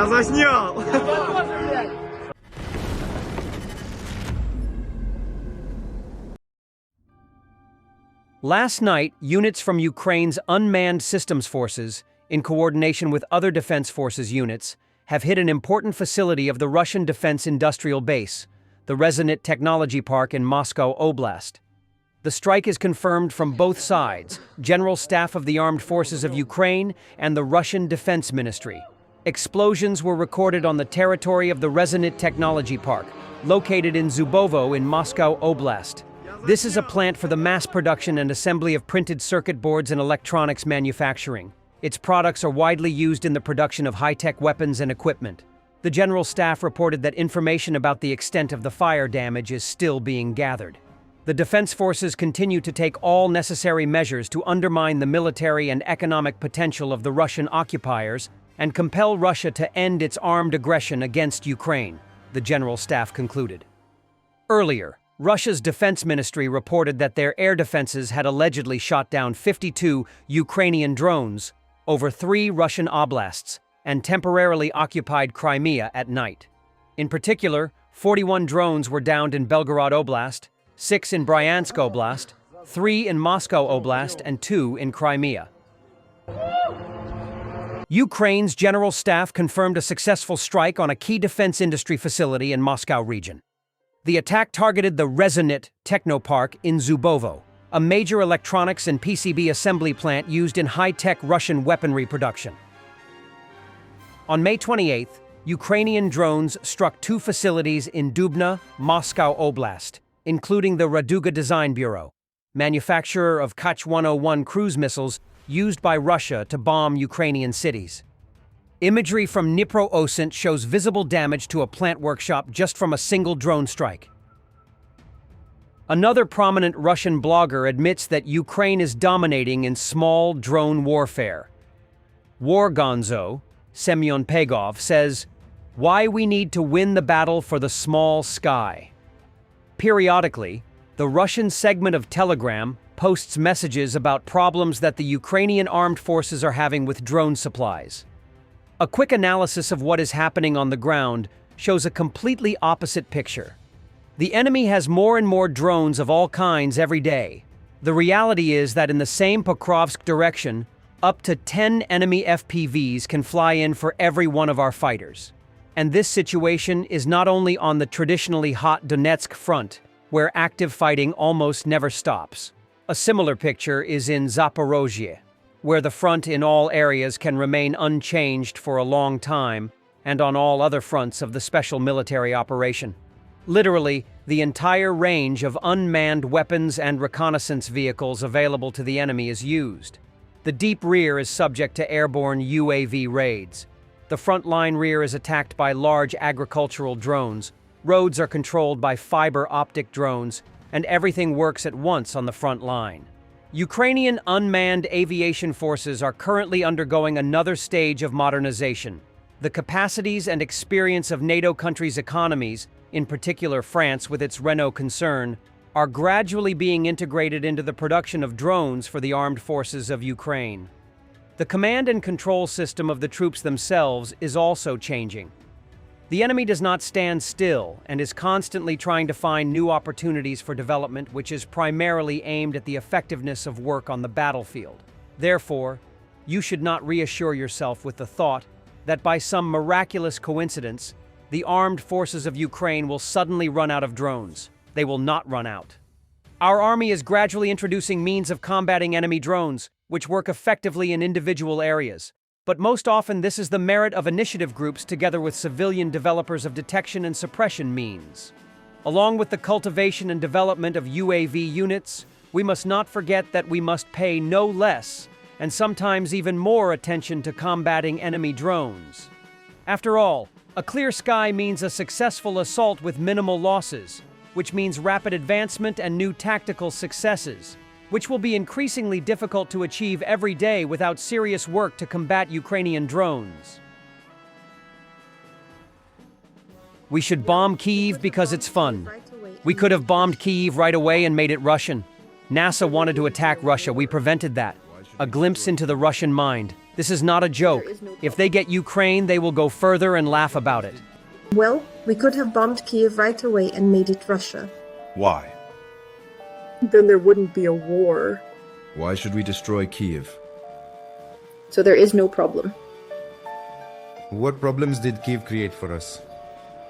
Я заснял! Last night, units from Ukraine's unmanned systems forces, in coordination with other defense forces units, have hit an important facility of the Russian Defense Industrial Base, the Resonit Technology Park in Moscow Oblast. The strike is confirmed from both sides, General Staff of the Armed Forces of Ukraine and the Russian Defense Ministry. Explosions were recorded on the territory of the Resonit Technology Park, located in Zubovo in Moscow Oblast. This is a plant for the mass production and assembly of printed circuit boards and electronics manufacturing. Its products are widely used in the production of high-tech weapons and equipment. The General Staff reported that information about the extent of the fire damage is still being gathered. The defense forces continue to take all necessary measures to undermine the military and economic potential of the Russian occupiers and compel Russia to end its armed aggression against Ukraine, the General Staff concluded. Earlier, Russia's defense ministry reported that their air defenses had allegedly shot down 52 Ukrainian drones over 3 Russian oblasts and temporarily occupied Crimea at night. In particular, 41 drones were downed in Belgorod Oblast, 6 in Bryansk Oblast, 3 in Moscow Oblast, and 2 in Crimea. Ukraine's General Staff confirmed a successful strike on a key defense industry facility in Moscow region. The attack targeted the Resonit Technopark in Zubovo, a major electronics and PCB assembly plant used in high-tech Russian weaponry production. On May 28th, Ukrainian drones struck 2 facilities in Dubna, Moscow Oblast, including the Raduga Design Bureau, manufacturer of Kh-101 cruise missiles used by Russia to bomb Ukrainian cities. Imagery from Dnipro-Osint shows visible damage to a plant workshop just from a single drone strike. Another prominent Russian blogger admits that Ukraine is dominating in small drone warfare. Wargonzo, Semyon Pegov, says, "Why we need to win the battle for the small sky." Periodically, the Russian segment of Telegram posts messages about problems that the Ukrainian armed forces are having with drone supplies. A quick analysis of what is happening on the ground shows a completely opposite picture. The enemy has more and more drones of all kinds every day. The reality is that in the same Pokrovsk direction, up to 10 enemy FPVs can fly in for every one of our fighters. And this situation is not only on the traditionally hot Donetsk front, where active fighting almost never stops. A similar picture is in Zaporozhye, where the front in all areas can remain unchanged for a long time, and on all other fronts of the special military operation. Literally, the entire range of unmanned weapons and reconnaissance vehicles available to the enemy is used. The deep rear is subject to airborne UAV raids. The front-line rear is attacked by large agricultural drones, roads are controlled by fiber optic drones, and everything works at once on the front line. Ukrainian unmanned aviation forces are currently undergoing another stage of modernization. The capacities and experience of NATO countries' economies, in particular France with its Renault concern, are gradually being integrated into the production of drones for the armed forces of Ukraine. The command and control system of the troops themselves is also changing. The enemy does not stand still and is constantly trying to find new opportunities for development, which is primarily aimed at the effectiveness of work on the battlefield. Therefore, you should not reassure yourself with the thought that by some miraculous coincidence, the armed forces of Ukraine will suddenly run out of drones. They will not run out. Our army is gradually introducing means of combating enemy drones, which work effectively in individual areas. But most often this is the merit of initiative groups together with civilian developers of detection and suppression means. Along with the cultivation and development of UAV units, we must not forget that we must pay no less, and sometimes even more attention to combating enemy drones. After all, a clear sky means a successful assault with minimal losses, which means rapid advancement and new tactical successes, which will be increasingly difficult to achieve every day without serious work to combat Ukrainian drones. We should bomb Kyiv because it's fun. We could have bombed Kyiv right away and made it Russian. NASA wanted to attack Russia. We prevented that. A glimpse into the Russian mind. This is not a joke. If they get Ukraine, they will go further and laugh about it. Well, we could have bombed Kyiv right away and made it Russia. Why? Then there wouldn't be a war. Why should we destroy Kyiv? So there is no problem. What problems did Kyiv create for us?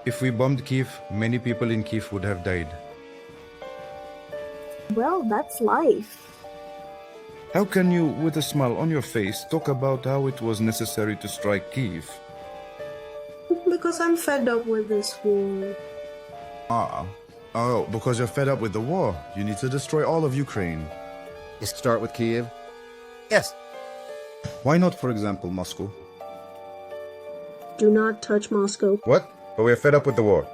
If we bombed Kyiv, many people in Kyiv would have died. Well, that's life. How can you, with a smile on your face, talk about how it was necessary to strike Kyiv? Because I'm fed up with this war. Oh, because you're fed up with the war. You need to destroy all of Ukraine. Start with Kyiv? Yes. Why not, for example, Moscow? Do not touch Moscow. What? But we're fed up with the war.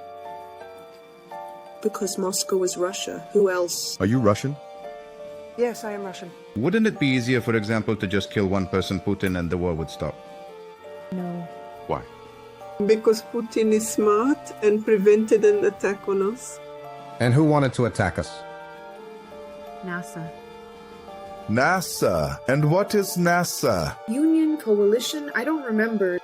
Because Moscow is Russia. Who else? Are you Russian? Yes, I am Russian. Wouldn't it be easier, for example, to just kill one person, Putin, and the war would stop? No. Why? Because Putin is smart and prevented an attack on us. And who wanted to attack us? NASA. NASA. And what is NASA? Union, coalition, I don't remember.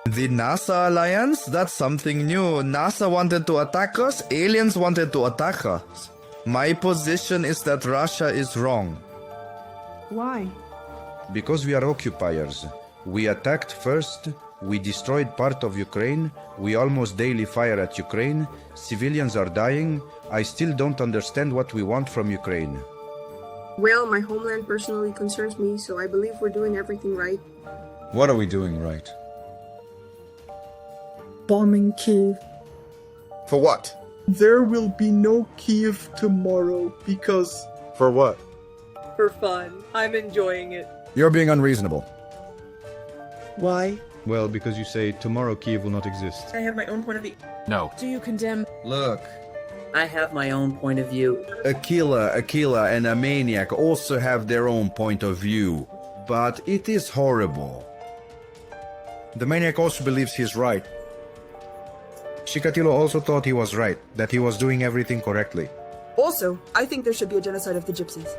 The NASA alliance? That's something new. NASA wanted to attack us, aliens wanted to attack us. My position is that Russia is wrong. Why? Because we are occupiers. We attacked first, we destroyed part of Ukraine, we almost daily fire at Ukraine, civilians are dying. I still don't understand what we want from Ukraine. Well, my homeland personally concerns me, so I believe we're doing everything right. What are we doing right? Bombing Kyiv. For what? There will be no Kyiv tomorrow because... For what? For fun. I'm enjoying it. You're being unreasonable. Why? Well, because you say tomorrow Kyiv will not exist. I have my own point of view. No. Do you condemn? Look, I have my own point of view. a killer, and a maniac also have their own point of view. But it is horrible. The maniac also believes he's right. Chikatilo also thought he was right, that he was doing everything correctly. Also, I think there should be a genocide of the gypsies.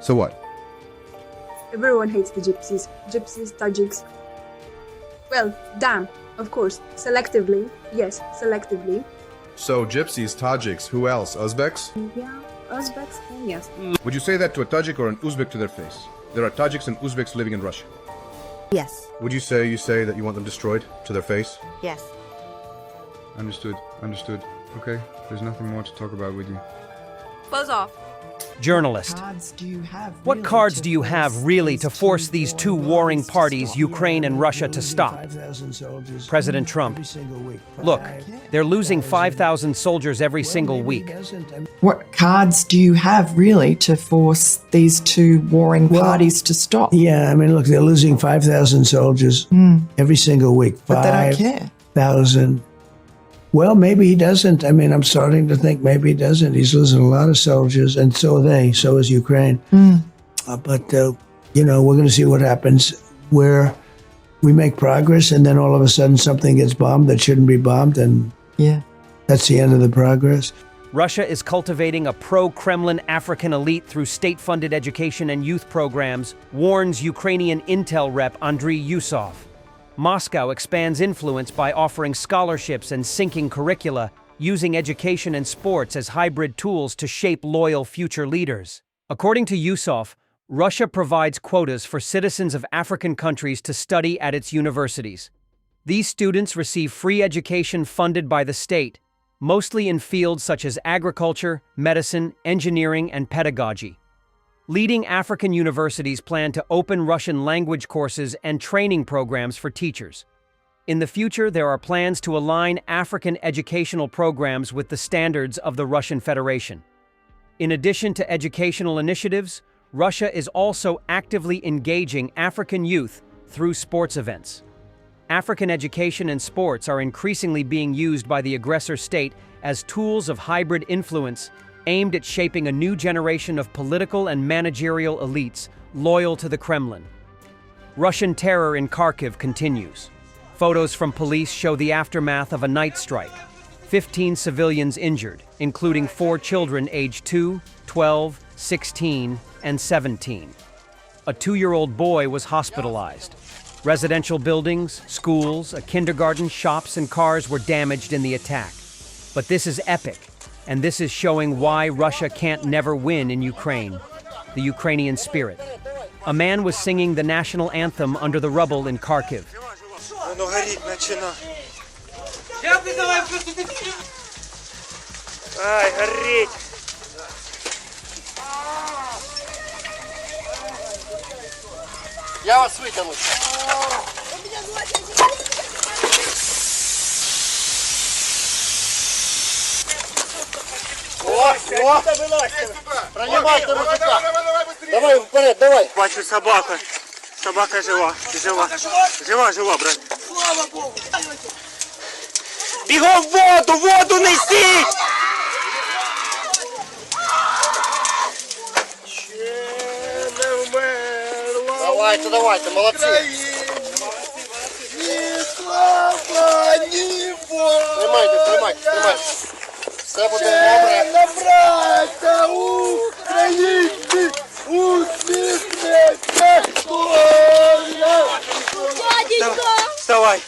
So what? Everyone hates the gypsies. Gypsies, Tajiks. Well, damn, of course. Selectively. Yes, selectively. So gypsies, Tajiks, who else? Uzbeks? Yeah, Uzbeks, yes. Would you say that to a Tajik or an Uzbek to their face? There are Tajiks and Uzbeks living in Russia. Yes. Would you say that you want them destroyed to their face? Yes. Understood. Okay, there's nothing more to talk about with you. Buzz off. Journalist. What cards do you have really to force these two warring parties, Ukraine and Russia, to stop? President Trump. Look, they're losing 5,000 soldiers every single week. What cards do you have really to force these two warring parties to stop? Yeah, I mean, look, they're losing 5,000 soldiers every single week. But they don't care. 5,000. Well, maybe he doesn't. I mean, I'm starting to think maybe he doesn't. He's losing a lot of soldiers, and so are they. So is Ukraine. But, we're going to see what happens where we make progress, and then all of a sudden something gets bombed that shouldn't be bombed, and that's the end of the progress. Russia is cultivating a pro-Kremlin African elite through state-funded education and youth programs, warns Ukrainian intel rep Andriy Yusov. Moscow expands influence by offering scholarships and syncing curricula, using education and sports as hybrid tools to shape loyal future leaders. According to Yusov, Russia provides quotas for citizens of African countries to study at its universities. These students receive free education funded by the state, mostly in fields such as agriculture, medicine, engineering, and pedagogy. Leading African universities plan to open Russian language courses and training programs for teachers. In the future, there are plans to align African educational programs with the standards of the Russian Federation. In addition to educational initiatives, Russia is also actively engaging African youth through sports events. African education and sports are increasingly being used by the aggressor state as tools of hybrid influence aimed at shaping a new generation of political and managerial elites loyal to the Kremlin. Russian terror in Kharkiv continues. Photos from police show the aftermath of a night strike. 15 civilians injured, including 4 children aged 2, 12, 16, and 17. A 2-year-old boy was hospitalized. Residential buildings, schools, a kindergarten, shops, and cars were damaged in the attack. But this is epic, and this is showing why Russia can't never win in Ukraine. The Ukrainian spirit. A man was singing the national anthem under the rubble in Kharkiv. Я вас витягну. О! Принимайте мужика. Давай вперед, давай. Бачу собаку. Собака жива. Жива. Жива, брат. Слава Богу. Бігом в воду! Воду несіть! Давайте, молодці. Ні слава, ні Бога. Тримайте. Все буде добре. Браття українці, усміхнеться. Вставай.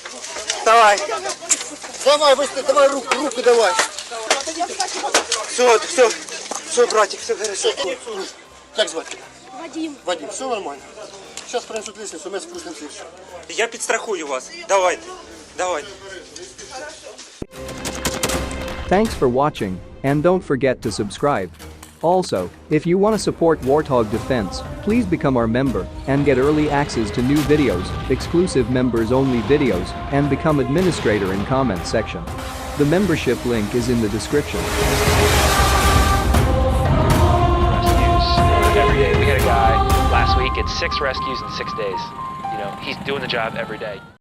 Давай, виступ, давай руку давай. Все, братик, все хорошо. Як звати? Вадим, все нормально. Сейчас принесут лестницу, мы спустимся. Я підстрахую вас. Давайте. Thanks for watching, and don't forget to subscribe. Also, if you want to support Warthog Defense, please become our member and get early access to new videos, exclusive members-only videos, and become administrator in comment section. The membership link is in the description. Every day. We had a guy last week, it's 6 rescues in 6 days. You know, he's doing the job every day.